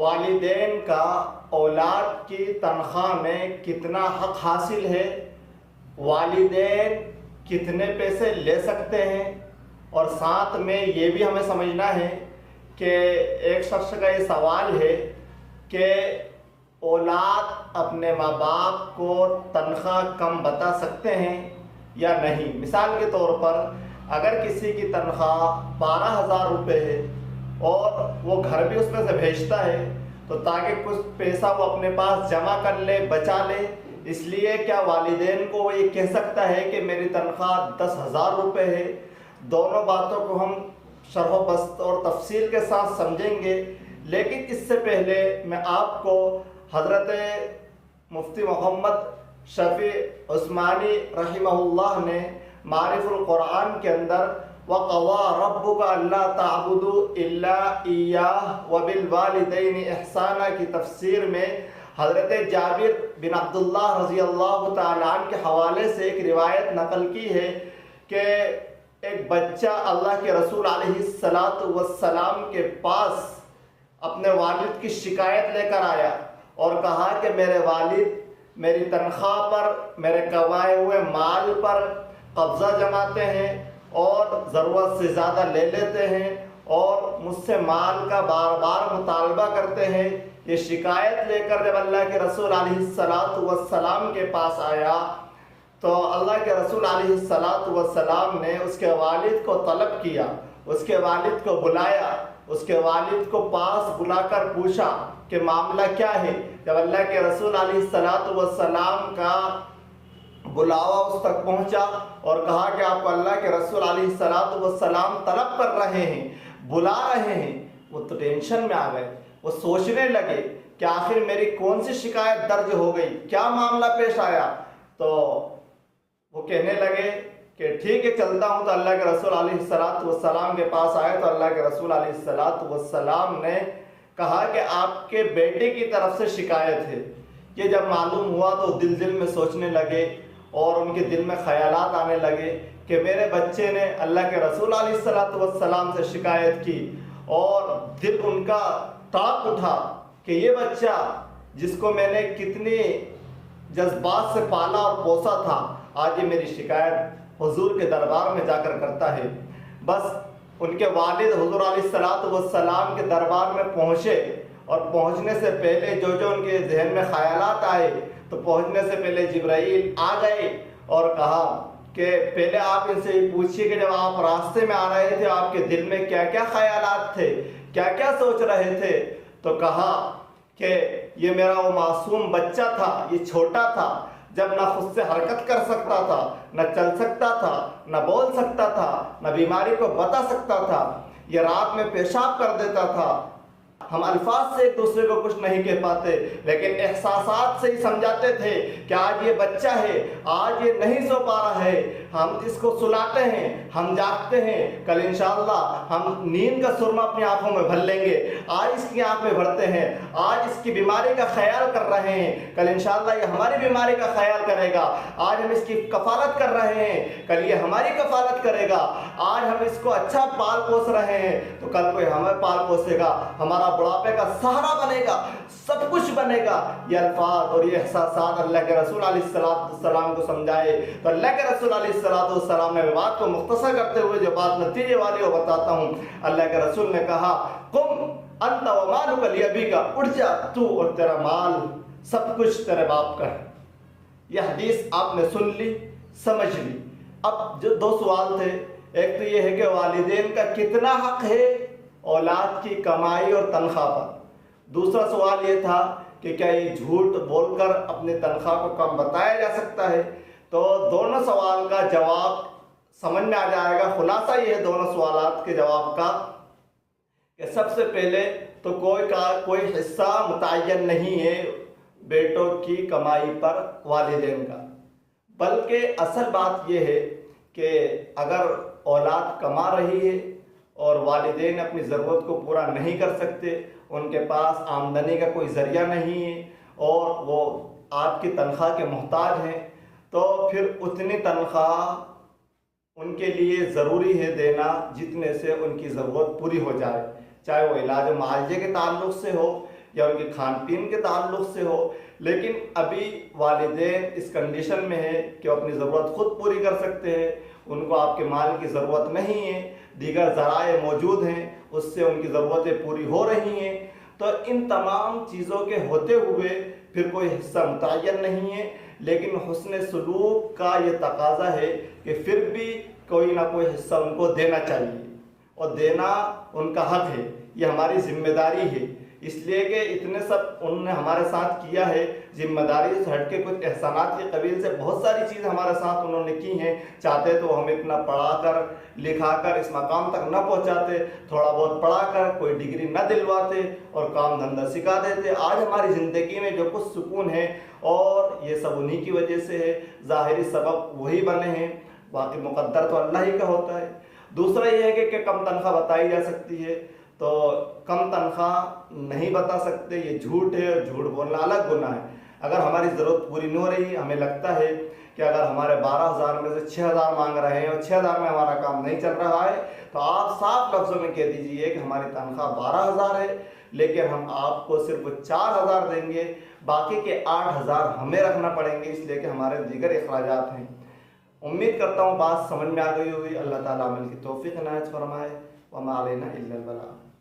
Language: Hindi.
वालिदैन का औलाद की तनख्वाह में कितना हक हासिल है, वालिदैन कितने पैसे ले सकते हैं, और साथ में ये भी हमें समझना है कि एक शख्स का ये सवाल है कि औलाद अपने माँ बाप को तनख्वाह कम बता सकते हैं या नहीं। मिसाल के तौर पर अगर किसी की तनख्वाह 12,000 रुपये है और वो घर भी उसमें से भेजता है, तो ताकि कुछ पैसा वो अपने पास जमा कर ले, बचा ले, इसलिए क्या वालिदैन को वो ये कह सकता है कि मेरी तनख्वाह 10,000 रुपये है। दोनों बातों को हम शरह बस्त और तफसील के साथ समझेंगे, लेकिन इससे पहले मैं आपको हज़रत मुफ्ती मोहम्मद शफ़ी उस्मानी रहिमहुल्लाह ने मारिफुल कुरान के अंदर वक़वा रब्बुका अल्ला ताबुदु इल्ला इय्याह व बिल वालिदैनि इहसाना की तफसीर में हज़रत जाबिर बिन अब्दुल्लाह रज़ी अल्लाह तआला अन्हु के हवाले से एक रिवायत नकल की है कि एक बच्चा अल्लाह के रसूल अलैहिस्सलातु वस्सलाम के पास अपने वालिद की शिकायत लेकर आया और कहा कि मेरे वालिद मेरी तनख्वाह पर, मेरे कमाए हुए माल पर कब्ज़ा जमाते हैं और ज़रूरत से ज़्यादा ले लेते हैं और मुझसे माल का बार बार मुतालबा करते हैं। ये शिकायत लेकर जब अल्लाह के रसूल अलैहिस्सलातु वस्सलाम के पास आया तो अल्लाह के रसूल अलैहिस्सलातु वस्सलाम ने उसके वालिद को तलब किया, उसके वालिद को बुलाया, उसके वालिद को पास बुलाकर पूछा कि मामला क्या है। जब अल्लाह के रसूल अलैहिस्सलातु वस्सलाम का बुलावा उस तक पहुंचा और कहा कि आपको अल्लाह के रसूल अलैहिस्सलातु वस्सलाम तलब कर रहे हैं, बुला रहे हैं, वो तो टेंशन में आ गए। वो सोचने लगे कि आखिर मेरी कौन सी शिकायत दर्ज हो गई, क्या मामला पेश आया। तो वो कहने लगे कि ठीक है चलता हूँ। तो अल्लाह के रसूल अलैहिस्सलातु वस्सलाम के पास आए तो अल्लाह के रसूल अलैहिस्सलातु वस्सलाम ने कहा कि आपके बेटे की तरफ से शिकायत है। ये जब मालूम हुआ तो दिल में सोचने लगे और उनके दिल में ख्यालात आने लगे कि मेरे बच्चे ने अल्लाह के रसूल अलैहिस्सलातु वस्सलाम से शिकायत की, और दिल उनका ताप उठा कि ये बच्चा जिसको मैंने कितने जज्बात से पाला और पोसा था, आज ये मेरी शिकायत हुजूर के दरबार में जाकर करता है। बस उनके वालिद हुजूर अलैहिस्सलातु वस्सलाम के दरबार में पहुँचे और पहुँचने से पहले जो जो उनके जहन में ख्यालात आए, तो पहुँचने से पहले जिब्राइल आ गए और कहा कि पहले आप इनसे ये पूछिए कि जब आप रास्ते में आ रहे थे आपके दिल में क्या क्या ख्यालात थे, क्या क्या सोच रहे थे। तो कहा कि ये मेरा वो मासूम बच्चा था, ये छोटा था, जब ना खुद से हरकत कर सकता था, न चल सकता था, न बोल सकता था, न बीमारी को बता सकता था, ये रात में पेशाब कर देता था। हम अल्फाज से एक दूसरे को कुछ नहीं कह पाते, लेकिन एहसासात से ही समझाते थे कि आज ये बच्चा है, आज ये नहीं सो पा रहा है, हम इसको सुलाते हैं, हम जागते हैं, कल इंशाअल्लाह हम नींद का सुरमा अपनी आंखों में भर लेंगे, आज इसकी आंख में भरते हैं, आज इसकी बीमारी का ख्याल कर रहे हैं, कल इंशाअल्लाह ये हमारी बीमारी का ख्याल करेगा, आज हम इसकी कफालत कर रहे हैं, कल ये हमारी कफालत करेगा, आज हम इसको अच्छा पाल पोस रहे हैं तो कल कोई हमें पाल पोसेगा, हमारा बुढ़ापे का सहारा बनेगा, सब कुछ बनेगा। ये अल्फाज और ये एहसासात अल्लाह के रसूल अलैहिस्सलातु वस्सलाम को समझाए। तो अल्लाह के रसूल अलैहिस्सलातु वस्सलाम ने बात को मुख्तसर करते हुए जो बात नतीजे वाली वो बताता हूँ। अल्लाह के रसूल ने कहा कुम अंत व मालुका लिअबीका, उठ जा तू और तेरा माल सब कुछ तेरे बाप का है। यह हदीस आपने सुन ली, समझ ली। अब जो दो सवाल थे, एक तो ये है कि वालिदैन का कितना हक है औलाद की कमाई और तनख्वाह पर। दूसरा सवाल ये था कि क्या ये झूठ बोलकर अपनी तनख्वाह को कम बताया जा सकता है। तो दोनों सवाल का जवाब समझ में आ जाएगा। खुलासा ये है दोनों सवालात के जवाब का कि सबसे पहले तो कोई हिस्सा मुतय्यन नहीं है बेटों की कमाई पर वालिदैन का, बल्कि असल बात यह है कि अगर औलाद कमा रही है और वालिदैन अपनी ज़रूरत को पूरा नहीं कर सकते, उनके पास आमदनी का कोई ज़रिया नहीं है और वो आपकी तनख्वाह के मोहताज हैं, तो फिर उतनी तनख्वाह उनके लिए ज़रूरी है देना जितने से उनकी ज़रूरत पूरी हो जाए, चाहे वो इलाज मालजे के ताल्लुक़ से हो, या उनके खान पीन के ताल्लुक से हो। लेकिन अभी वालिदैन इस कंडीशन में है कि वो अपनी ज़रूरत खुद पूरी कर सकते हैं, उनको आपके माल की ज़रूरत नहीं है, दीगर ज़राए मौजूद हैं उससे उनकी ज़रूरतें पूरी हो रही हैं। तो इन तमाम चीज़ों के होते हुए फिर कोई हिस्सा मुतय्यन नहीं है, लेकिन हुस्न सलूक का ये तकाजा है कि फिर भी कोई ना कोई हिस्सा उनको देना चाहिए, और देना उनका हक है, ये हमारी जिम्मेदारी है। इसलिए कि इतने सब उन्होंने हमारे साथ किया है, जिम्मेदारी से हट के कुछ एहसानात के कबील से बहुत सारी चीज़ हमारे साथ उन्होंने की हैं। चाहते तो हम इतना पढ़ाकर लिखाकर इस मकाम तक न पहुंचाते, थोड़ा बहुत पढ़ाकर कोई डिग्री न दिलवाते और काम धंधा सिखा देते। आज हमारी ज़िंदगी में जो कुछ सुकून है और ये सब उन्हीं की वजह से है, ज़ाहिरी सबब वही बने हैं, बाकी मुकद्दर तो अल्लाह ही का होता है। दूसरा ये है कि कम तनख्वाह बताई जा सकती है, तो कम तनख्वाह नहीं बता सकते, ये झूठ है, और झूठ बोलना अलग गुनाह है। अगर हमारी ज़रूरत पूरी नहीं हो रही, हमें लगता है कि अगर हमारे 12,000 में से 6,000 मांग रहे हैं और 6,000 में हमारा काम नहीं चल रहा है, तो आप साफ लफ्ज़ों में कह दीजिए कि हमारी तनख्वाह 12,000 है, लेकिन हम आपको सिर्फ 4,000 देंगे, बाकी के 8,000 हमें रखना पड़ेंगे, इसलिए कि हमारे दीगर अखराजात हैं। उम्मीद करता हूँ बात समझ में आ गई होगी। अल्लाह ताला अमल की तौफीक इनायत फरमाए। वमा अलैना इल्लल बलाग।